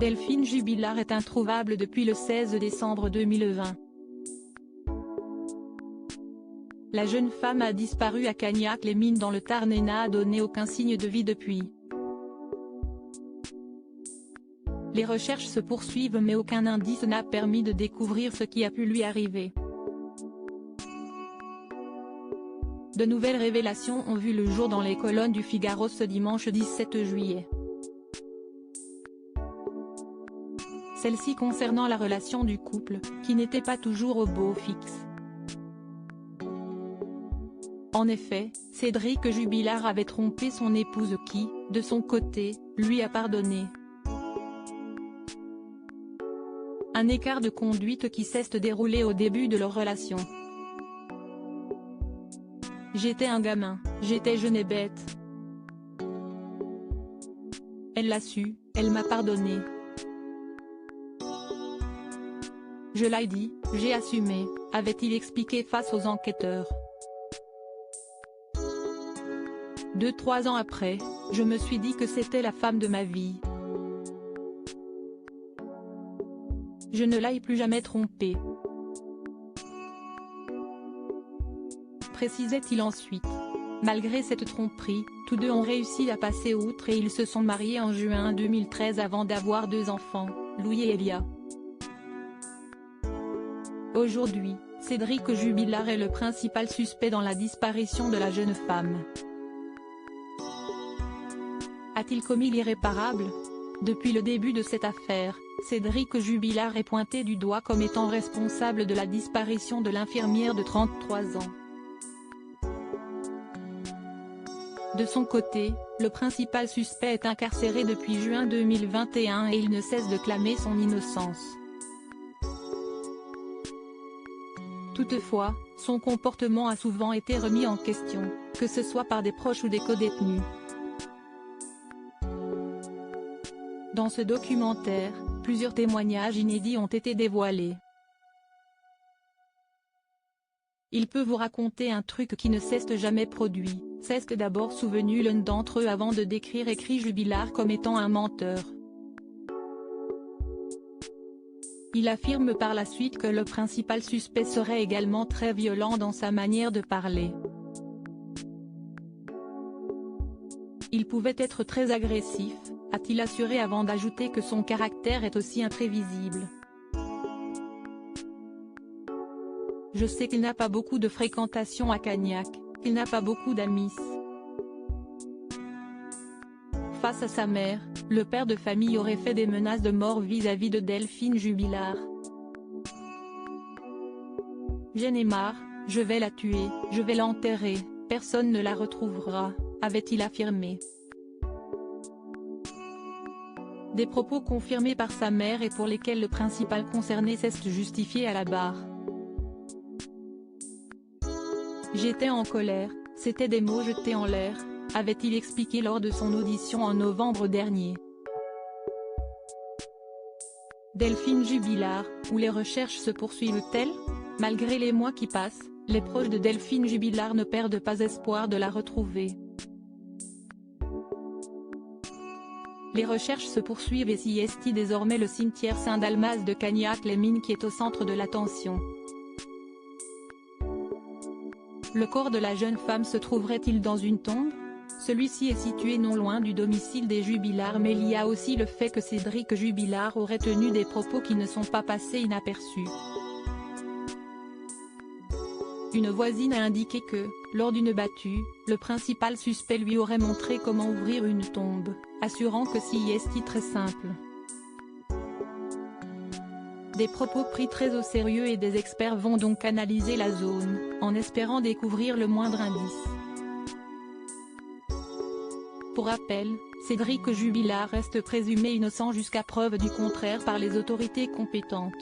Delphine Jubilard est introuvable depuis le 16 décembre 2020. La jeune femme a disparu à Cagnac-les-Mines dans le Tarn et n'a donné aucun signe de vie depuis. Les recherches se poursuivent mais aucun indice n'a permis de découvrir ce qui a pu lui arriver. De nouvelles révélations ont vu le jour dans les colonnes du Figaro ce dimanche 17 juillet. Celle-ci concernant la relation du couple, qui n'était pas toujours au beau fixe. En effet, Cédric Jubilard avait trompé son épouse qui, de son côté, lui a pardonné. Un écart de conduite qui s'est déroulé au début de leur relation. J'étais un gamin, j'étais jeune et bête. Elle l'a su, elle m'a pardonné. Je l'ai dit, j'ai assumé, avait-il expliqué face aux enquêteurs. 2-3 ans après, je me suis dit que c'était la femme de ma vie. Je ne l'ai plus jamais trompée. Précisait-il ensuite. Malgré cette tromperie, tous deux ont réussi à passer outre et ils se sont mariés en juin 2013 avant d'avoir 2 enfants, Louis et Elia. Aujourd'hui, Cédric Jubilard est le principal suspect dans la disparition de la jeune femme. A-t-il commis l'irréparable? Depuis le début de cette affaire, Cédric Jubilard est pointé du doigt comme étant responsable de la disparition de l'infirmière de 33 ans. De son côté, le principal suspect est incarcéré depuis juin 2021 et il ne cesse de clamer son innocence. Toutefois, son comportement a souvent été remis en question, que ce soit par des proches ou des codétenus. Dans ce documentaire, plusieurs témoignages inédits ont été dévoilés. Il peut vous raconter un truc qui ne s'est jamais produit, s'est d'abord souvenu l'un d'entre eux avant de décrire Jubilard comme étant un menteur. Il affirme par la suite que le principal suspect serait également très violent dans sa manière de parler. Il pouvait être très agressif, a-t-il assuré avant d'ajouter que son caractère est aussi imprévisible. Je sais qu'il n'a pas beaucoup de fréquentation à Cagnac, qu'il n'a pas beaucoup d'amis. Face à sa mère, le père de famille aurait fait des menaces de mort vis-à-vis de Delphine Jubilard. J'en ai marre, je vais la tuer, je vais l'enterrer, personne ne la retrouvera, avait-il affirmé. Des propos confirmés par sa mère et pour lesquels le principal concerné s'est justifié à la barre. J'étais en colère, c'était des mots jetés en l'air, avait-il expliqué lors de son audition en novembre dernier. Delphine Jubilard, où les recherches se poursuivent-elles? Malgré les mois qui passent, les proches de Delphine Jubilard ne perdent pas espoir de la retrouver. Les recherches se poursuivent et s'y est désormais le cimetière Saint-Dalmas de Cagnac-les-Mines qui est au centre de l'attention. Le corps de la jeune femme se trouverait-il dans une tombe? Celui-ci est situé non loin du domicile des Jubilard mais il y a aussi le fait que Cédric Jubilard aurait tenu des propos qui ne sont pas passés inaperçus. Une voisine a indiqué que, lors d'une battue, le principal suspect lui aurait montré comment ouvrir une tombe, assurant que ci est très simple. Des propos pris très au sérieux et des experts vont donc analyser la zone, en espérant découvrir le moindre indice. Pour rappel, Cédric Jubilard reste présumé innocent jusqu'à preuve du contraire par les autorités compétentes.